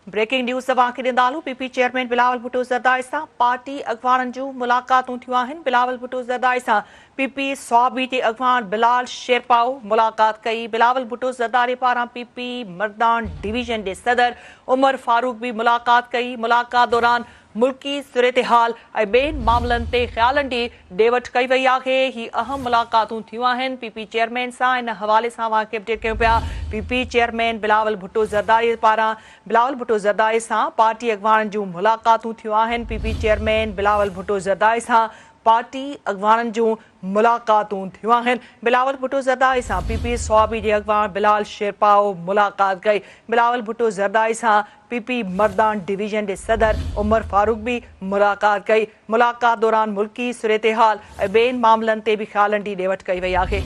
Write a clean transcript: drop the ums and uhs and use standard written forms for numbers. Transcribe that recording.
Breaking news तव्हांखे ॾींदालूं। PP chairman Bilawal Bhutto Zardari सां party अॻवाननि जूं मुलाक़ातूं थियूं आहिनि। बिलावल भुट्टो ज़रदारी सां पीपी स्वाबी जे अॻवान बिलाल शेरपाओ मुलाक़ात कई। बिलावल भुट्टो ज़रदारी पारां पीपी मर्दान डिवीज़न जे सदर उमर फारूक भी मुलाक़ात कई। मुलाक़ात दौरान मुल्की सूरत-हाल ऐं ॿियनि मामलनि ते ख़्यालनि जी ॾे वठि कई वई आहे। ही अहम मुलाक़ातूं थियूं आहिनि। पीपी चेयरमैन सां इन हवाले सां अवांखे अपडेट कयूं पिया। पीपी चेयरमैन बिलावल भुट्टो ज़रदारी पारां बिलावल भुट्टो ज़रदारी सां पार्टी अॻवाननि जूं मुलाक़ातूं थियूं आहिनि। पीपी चेयरमैन बिलावल भुट्टो ज़रदारी सां पार्टी अॻवाननि जूं मुलाक़ातूं थियूं आहिनि। बिलावल भुट्टो ज़रदारी सां पीपी स्वाबी जे अॻवान बिलाल शेरपाओ मुलाक़ात कई। बिलावल भुट्टो ज़रदारी सां पीपी मर्दान डिवीज़न जे सदर उमर फारूक भी मुलाक़ात कई। मुलाक़ात दौरान मुल्की सूरत-हाल ऐं ॿियनि मामलनि ते बि ख़्यालनि जी ॾे वठि कई वई आहे।